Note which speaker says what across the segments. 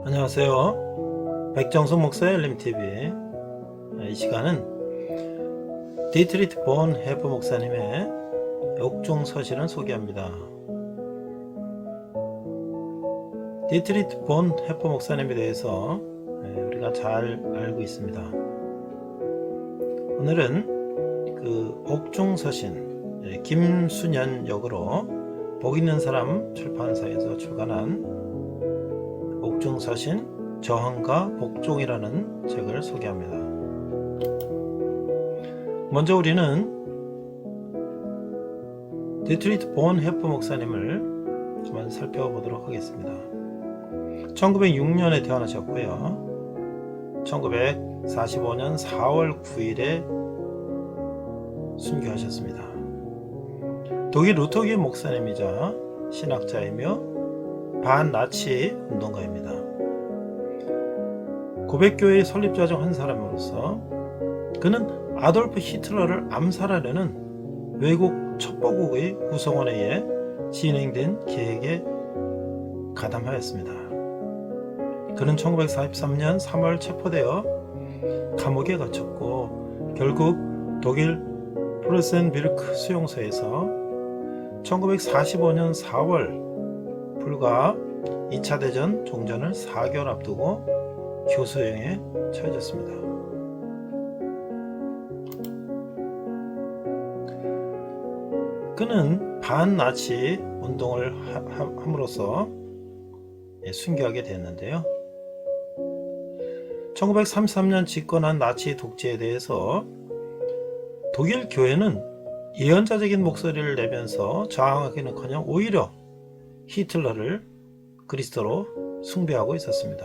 Speaker 1: 안녕하세요. 백정수 목사의 엘림TV. 이 시간은 디트리트 본 해퍼 목사님의 옥중 서신을 소개합니다. 디트리트 본 해퍼 목사님에 대해서 우리가 잘 알고 있습니다. 오늘은 그 옥중 서신 김순연 역으로 복 있는 사람 출판사에서 출간한 옥중 서신 저항과 복종이라는 책을 소개합니다. 먼저 우리는 디트리트 본 해퍼 목사님을 한번 살펴보도록 하겠습니다. 1906년에 태어나셨고요. 1945년 4월 9일에 순교하셨습니다. 독일 루터기 목사님이자 신학자이며 반나치 운동가입니다. 고백교회의 설립자 중 한 사람으로서 그는 아돌프 히틀러를 암살하려는 외국 첩보국의 구성원에 의해 진행된 계획에 가담하였습니다. 그는 1943년 3월 체포되어 감옥에 갇혔고 결국 독일 프루센비르크 수용소에서 1945년 4월 불과 2차 대전 종전을 4개월 앞두고 교수형에 처해졌습니다. 그는 반나치 운동을 함으로써 순교하게 됐는데요. 1933년 집권한 나치 독재에 대해서 독일 교회는 예언자적인 목소리를 내면서 저항하기는커녕 오히려 히틀러를 그리스도로 숭배하고 있었습니다.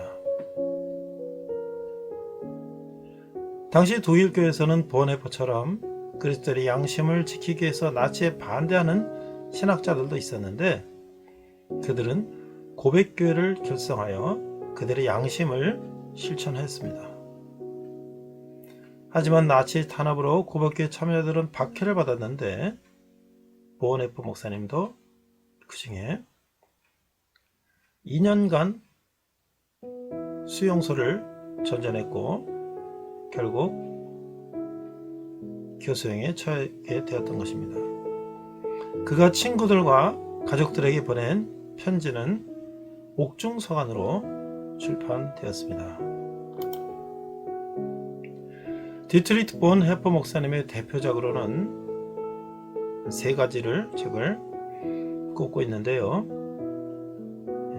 Speaker 1: 당시 독일 교회에서는 보네퍼처럼 그리스도의 양심을 지키기 위해서 나치에 반대하는 신학자들도 있었는데 그들은 고백교회를 결성하여 그들의 양심을 실천했습니다. 하지만 나치 탄압으로 고백교회 참여자들은 박해를 받았는데 보네퍼 목사님도 그 중에 2년간 수용소를 전전했고 결국 교수형에 처하게 되었던 것입니다. 그가 친구들과 가족들에게 보낸 편지는 옥중서간으로 출판되었습니다. 디트리트 본 해퍼 목사님의 대표작으로는 세 가지를 책을 꼽고 있는데요.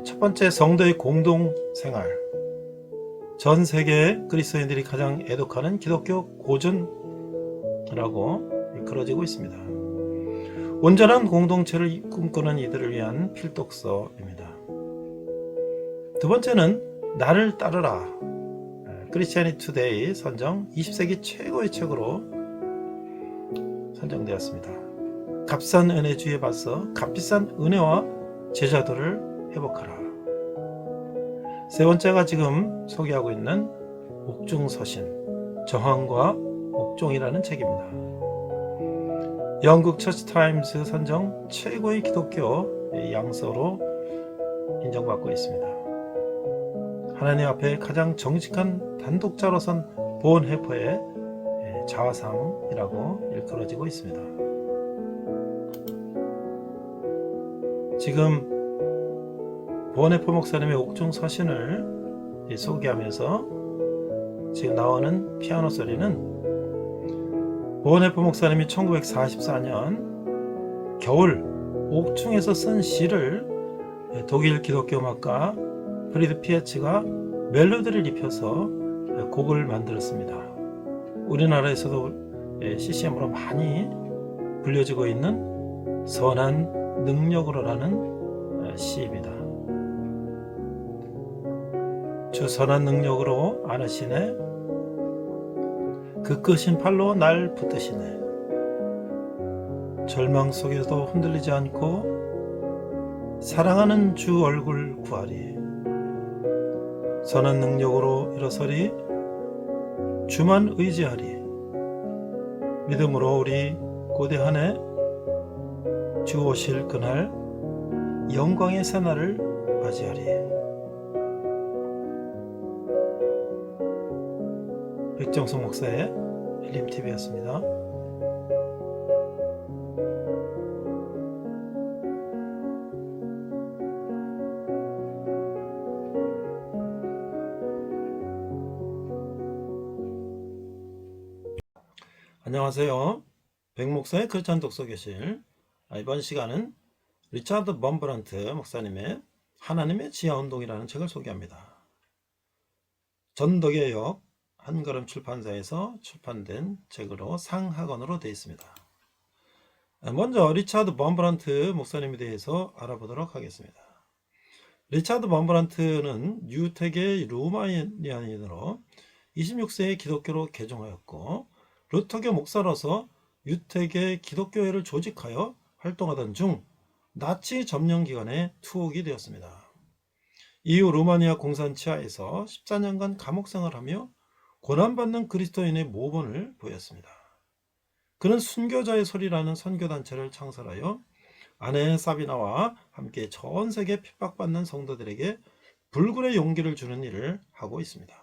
Speaker 1: 첫 번째, 성도의 공동생활. 전 세계의 그리스도인들이 가장 애독하는 기독교 고전이라고 일컬어지고 있습니다. 온전한 공동체를 꿈꾸는 이들을 위한 필독서입니다. 두 번째는 나를 따르라. 크리스티애니티 투데이 선정 20세기 최고의 책으로 선정되었습니다. 값싼 은혜주의에 맞서 값비싼 은혜와 제자도를 회복하라. 세 번째가 지금 소개하고 있는 옥중서신 저항과 복종이라는 책입니다. 영국 처치타임스 선정 최고의 기독교 양서로 인정받고 있습니다. 하나님 앞에 가장 정직한 단독자로선 본 해퍼의 자화상이라고 일컬어지고 있습니다. 지금 본 해퍼 목사님의 옥중 서신을 소개하면서 지금 나오는 피아노 소리는 본 해퍼 목사님이 1944년 겨울 옥중에서 쓴 시를 독일 기독교 음악가 프리드 피에츠가 멜로디를 입혀서 곡을 만들었습니다. 우리나라에서도 CCM으로 많이 불려지고 있는 선한 능력으로라는 시입니다. 주 선한 능력으로 안으시네, 그 끄신 팔로 날 붙드시네. 절망 속에서도 흔들리지 않고 사랑하는 주 얼굴 구하리. 선한 능력으로 일어서리. 주만 의지하리. 믿음으로 우리 고대하네. 주 오실 그날 영광의 새날을 맞이하리. 백정성 목사의 힐림TV였습니다. 안녕하세요. 백목사의 크리스찬 독서교실. 이번 시간은 리차드 범브란트 목사님의 하나님의 지하운동이라는 책을 소개합니다. 전덕의 역 한걸음 출판사에서 출판된 책으로 상하권으로 되어 있습니다. 먼저 리차드 범브란트 목사님에 대해서 알아보도록 하겠습니다. 리차드 범브란트는 유택의 루마니안인으로 26세에 기독교로 개종하였고 루터교 목사로서 유택의 기독교회를 조직하여 활동하던 중 나치 점령 기간에 투옥이 되었습니다. 이후 루마니아 공산 치하에서 14년간 감옥 생활하며 고난받는 그리스도인의 모범을 보였습니다. 그는 순교자의 소리라는 선교단체를 창설하여 아내 사비나와 함께 전 세계 핍박받는 성도들에게 불굴의 용기를 주는 일을 하고 있습니다.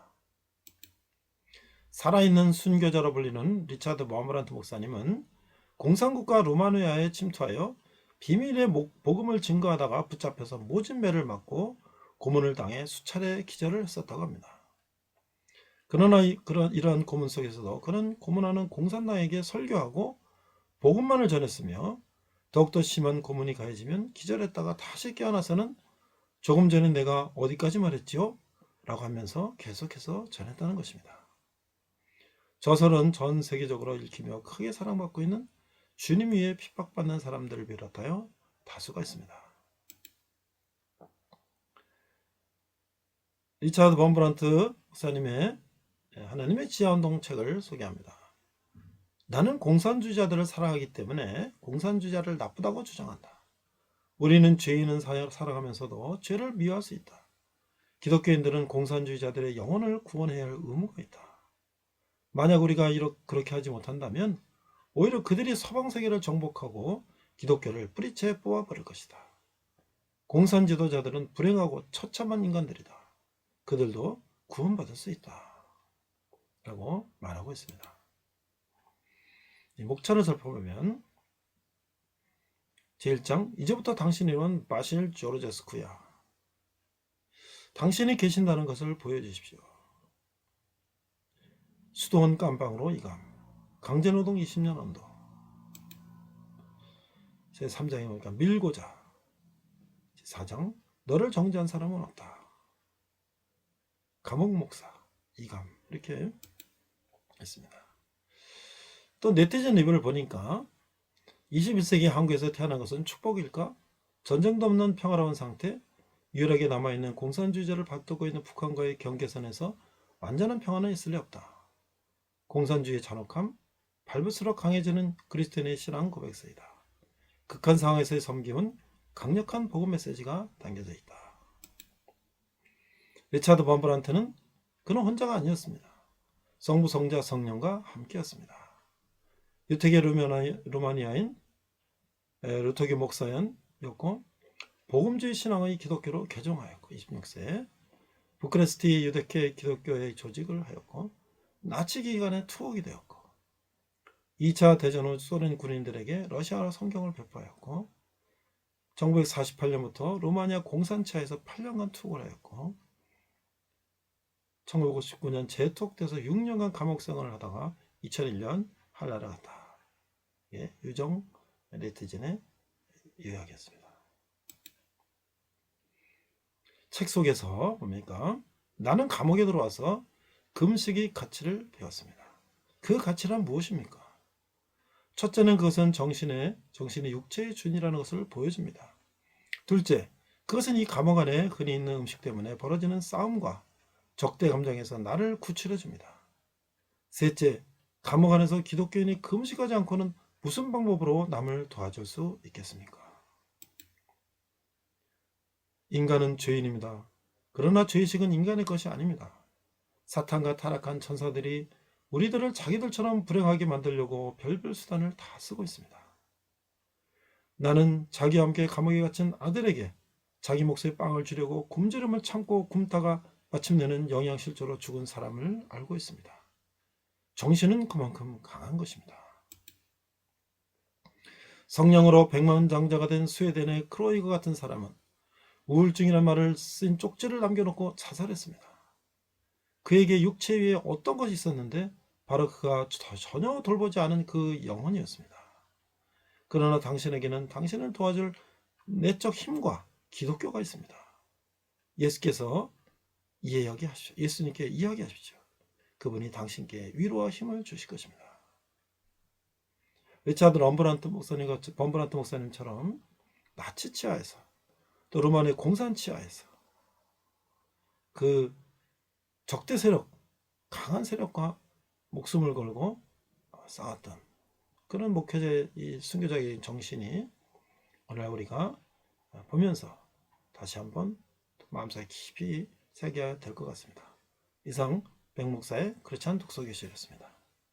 Speaker 1: 살아있는 순교자로 불리는 리차드 범브란트 목사님은 공산국가 루마니아에 침투하여 비밀의 복음을 증거하다가 붙잡혀서 모진 매를 맞고 고문을 당해 수차례 기절을 했었다고 합니다. 그러나 이러한 고문 속에서도 그는 고문하는 공산당에게 설교하고 복음만을 전했으며 더욱더 심한 고문이 가해지면 기절했다가 다시 깨어나서는 조금 전에 내가 어디까지 말했지요? 라고 하면서 계속해서 전했다는 것입니다. 저설은 전 세계적으로 읽히며 크게 사랑받고 있는 주님 위에 핍박받는 사람들을 비롯하여 다수가 있습니다. 리차드 범브란트 목사님의 하나님의 지하운동 책을 소개합니다. 나는 공산주의자들을 사랑하기 때문에 공산주의자를 나쁘다고 주장한다. 우리는 죄인은 살아가면서도 죄를 미워할 수 있다. 기독교인들은 공산주의자들의 영혼을 구원해야 할 의무가 있다. 만약 우리가 그렇게 하지 못한다면 오히려 그들이 서방 세계를 정복하고 기독교를 뿌리채 뽑아버릴 것이다. 공산 지도자들은 불행하고 처참한 인간들이다. 그들도 구원받을 수 있다. 라고 말하고 있습니다. 이 목차를 살펴보면 제1장 이제부터 당신의 이름은 바실 조르제스쿠야. 당신이 계신다는 것을 보여주십시오. 수도원 깜방으로 이감, 강제노동 20년 언도. 제3장에 보니까 밀고자. 제4장 너를 정죄한 사람은 없다. 감옥 목사 이감 이렇게 했습니다. 또 네티즌 리뷰를 보니까 21세기 한국에서 태어난 것은 축복일까? 전쟁도 없는 평화로운 상태, 유일하게 남아있는 공산주의자를 받들고 있는 북한과의 경계선에서 완전한 평화는 있을 리 없다. 공산주의의 잔혹함, 발부스러 강해지는 그리스도인의 신앙 고백서이다. 극한 상황에서의 섬김은 강력한 복음 메시지가 담겨져 있다. 리차드 범브란트는 그는 혼자가 아니었습니다. 성부, 성자, 성령과 함께였습니다. 유택의 루마니아인 루터교 목사였고 복음주의 신앙의 기독교로 개종하였고 26세 부크레스티 유대교 기독교회 조직을 하였고 나치 기간에 투옥이 되었고 2차 대전 후 소련 군인들에게 러시아어 성경을 배포하였고 1948년부터 루마니아 공산차에서 8년간 투옥을 하였고 1959년 재투옥돼서 6년간 감옥 생활을 하다가 2001년 한나라 갔다. 예, 유정 네티즌의 요약이었습니다. 책 속에서 뭡니까? 나는 감옥에 들어와서 금식의 가치를 배웠습니다. 그 가치란 무엇입니까? 첫째는 그것은 정신의 육체의 준이라는 것을 보여줍니다. 둘째, 그것은 이 감옥 안에 흔히 있는 음식 때문에 벌어지는 싸움과 적대 감정에서 나를 구출해 줍니다. 셋째, 감옥 안에서 기독교인이 금식하지 않고는 무슨 방법으로 남을 도와줄 수 있겠습니까? 인간은 죄인입니다. 그러나 죄의식은 인간의 것이 아닙니다. 사탄과 타락한 천사들이 우리들을 자기들처럼 불행하게 만들려고 별별 수단을 다 쓰고 있습니다. 나는 자기와 함께 감옥에 갇힌 아들에게 자기 몫의 빵을 주려고 굶주림을 참고 굶다가 마침내는 영양실조로 죽은 사람을 알고 있습니다. 정신은 그만큼 강한 것입니다. 성령으로 백만장자가 된 스웨덴의 크로이거 같은 사람은 우울증이라는 말을 쓴 쪽지를 남겨놓고 자살했습니다. 그에게 육체 위에 어떤 것이 있었는데 바로 그가 전혀 돌보지 않은 그 영혼이었습니다. 그러나 당신에게는 당신을 도와줄 내적 힘과 기독교가 있습니다. 예수께서 이야기하십시오. 예수님께 이야기하십시오. 그분이 당신께 위로와 힘을 주실 것입니다. 리차드 범브란트 목사님처럼 나치 치하에서 또 루마니아 공산 치하에서 그 적대 세력, 강한 세력과 목숨을 걸고 싸웠던 그런 목회자의 이 순교자의 정신이 오늘 우리가 보면서 다시 한번 마음속에 깊이 새겨야 될 것 같습니다. 이상 백목사의 크리스찬 독서교실이었습니다.